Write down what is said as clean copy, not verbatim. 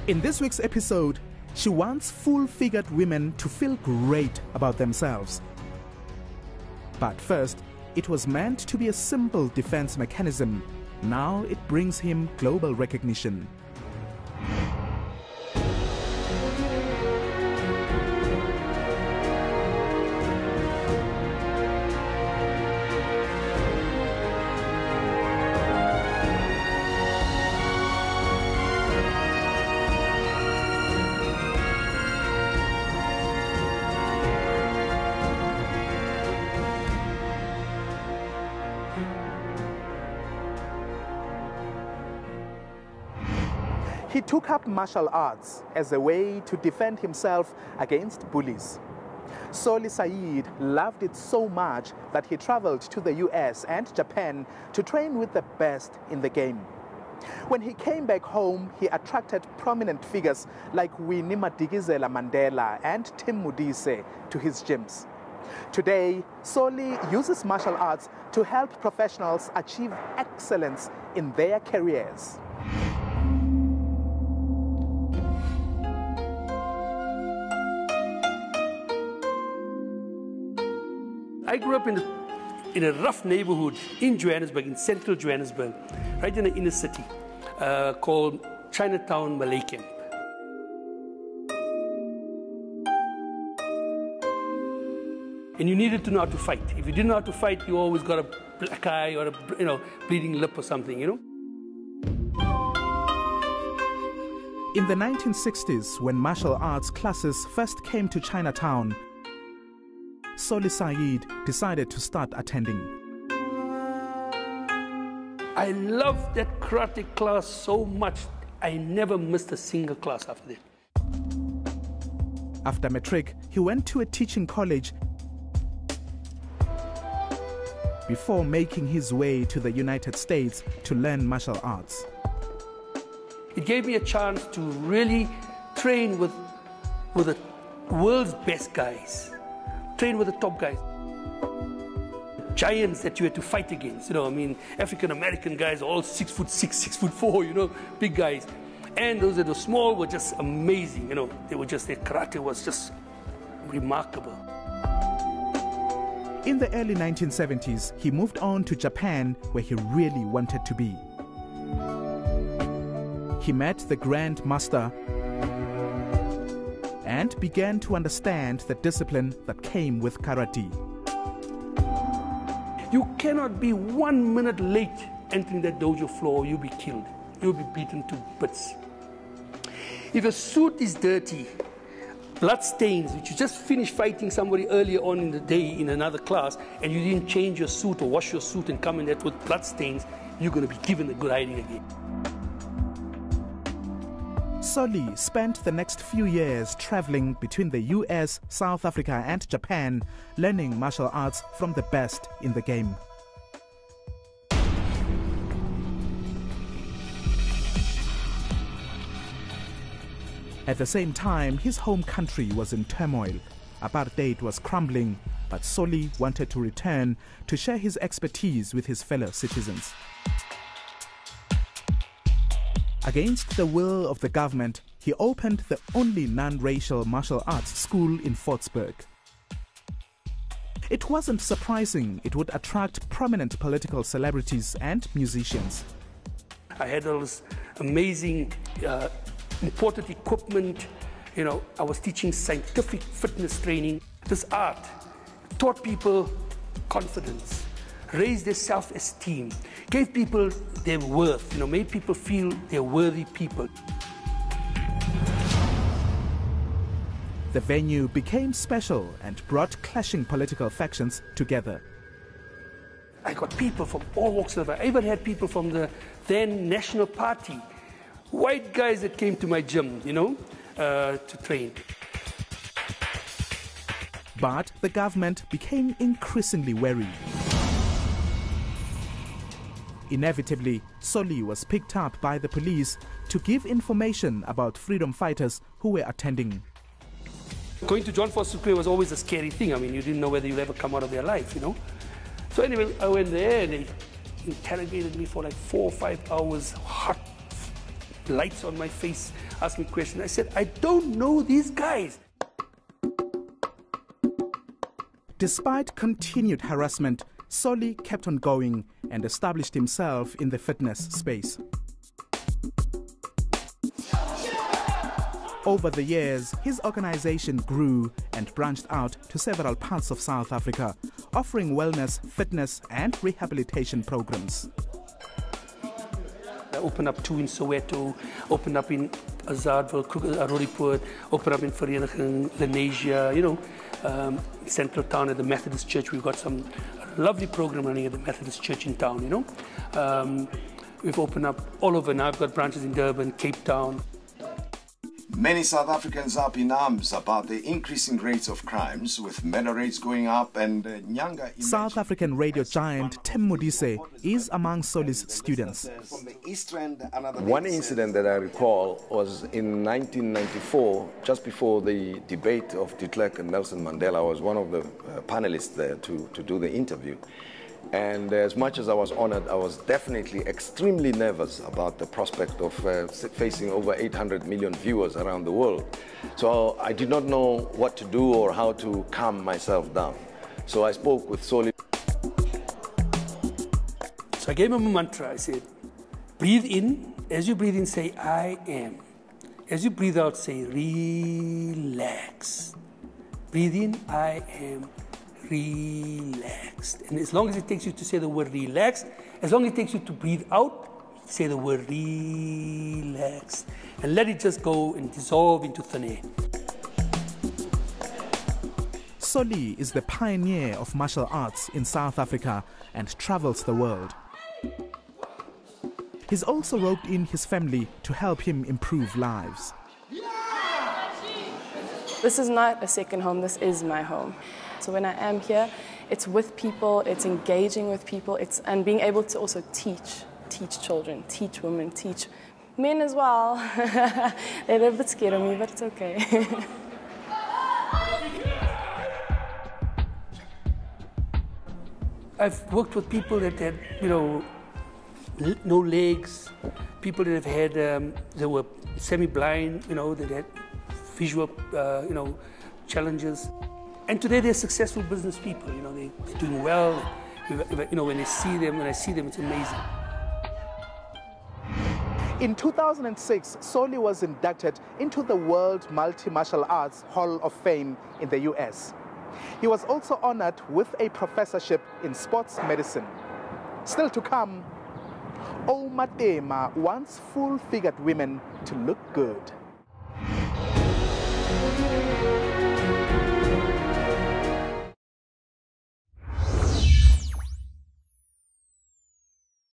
In this week's episode, she wants full-figured women to feel great about themselves. But first, it was meant to be a simple defense mechanism. Now it brings him global recognition. He took up martial arts as a way to defend himself against bullies. Soke Saeed loved it so much that he traveled to the US and Japan to train with the best in the game. When he came back home, he attracted prominent figures like Winnie Madikizela Mandela and Tim Modise to his gyms. Today, Soke uses martial arts to help professionals achieve excellence in their careers. I grew up in a rough neighborhood in Johannesburg, in central Johannesburg, right in the inner city, called Chinatown Malay Camp. And you needed to know how to fight. If you didn't know how to fight, you always got a black eye or a bleeding lip or something, you know. In the 1960s, when martial arts classes first came to Chinatown, Soke Saeed decided to start attending. I loved that karate class so much, I never missed a single class after that. After matric, he went to a teaching college before making his way to the United States to learn martial arts. It gave me a chance to really train with the world's best guys. Train with the top guys. Giants that you had to fight against, you know, I mean, African-American guys, all 6'6", 6'4", you know, big guys. And those that were small were just amazing, you know, their karate was just remarkable. In the early 1970s, he moved on to Japan, where he really wanted to be. He met the Grand Master and began to understand the discipline that came with karate. You cannot be 1 minute late entering that dojo floor, you'll be killed. You'll be beaten to bits. If a suit is dirty, blood stains, which you just finished fighting somebody earlier on in the day in another class, and you didn't change your suit or wash your suit and come in there with blood stains, you're going to be given a good hiding again. Soke spent the next few years traveling between the US, South Africa and Japan, learning martial arts from the best in the game. At the same time, his home country was in turmoil. Apartheid was crumbling, but Soke wanted to return to share his expertise with his fellow citizens. Against the will of the government, he opened the only non-racial martial arts school in Fortsburg. It wasn't surprising it would attract prominent political celebrities and musicians. I had all this amazing imported equipment, you know, I was teaching scientific fitness training. This art taught people confidence, raised their self-esteem, gave people their worth, you know, made people feel they're worthy people. The venue became special and brought clashing political factions together. I got people from all walks of life. I even had people from the then National Party, white guys that came to my gym, you know, to train. But the government became increasingly wary. Inevitably, Soke was picked up by the police to give information about freedom fighters who were attending. Going to John Foster Square was always a scary thing. I mean, you didn't know whether you'll ever come out of their life, you know. So anyway, I went there and they interrogated me for like 4 or 5 hours, hot lights on my face, ask me questions. I said, I don't know these guys. Despite continued harassment, Soke kept on going and established himself in the fitness space. Over the years, his organization grew and branched out to several parts of South Africa, offering wellness, fitness and rehabilitation programs. I opened up 2 in Soweto, opened up in Azadville, Roodepoort, opened up in Vereniging, Lenasia, you know, Central Town at the Methodist Church. We've got some lovely program running at the Methodist Church in town, you know. We've opened up all over now. I've got branches in Durban, Cape Town. Many South Africans are up in arms about the increasing rates of crimes, with murder rates going up and younger... South African radio giant Tim Modise is among Sole's students. One incident that I recall was in 1994, just before the debate of de Klerk and Nelson Mandela. I was one of the panelists there to do the interview. And as much as I was honored, I was definitely extremely nervous about the prospect of facing over 800 million viewers around the world. So I did not know what to do or how to calm myself down. So I spoke with Soke. So I gave him a mantra. I said, breathe in. As you breathe in, say, I am. As you breathe out, say, relax. Breathe in, I am. Relaxed. And as long as it takes you to say the word relaxed, as long as it takes you to breathe out, say the word relaxed. And let it just go and dissolve into thin air. Soke is the pioneer of martial arts in South Africa and travels the world. He's also roped in his family to help him improve lives. This is not a second home, this is my home. So when I am here, it's with people, it's engaging with people, and being able to also teach children, teach women, teach men as well. They're a bit scared of me, but it's okay. I've worked with people that had, you know, no legs, people that have had, they were semi-blind, you know, that had visual, you know, challenges. And today they're successful business people, you know, they're doing well. You know, when I see them, it's amazing. In 2006, Soke was inducted into the World Multi-Martial Arts Hall of Fame in the US. He was also honored with a professorship in sports medicine. Still to come, Omatema wants full-figured women to look good.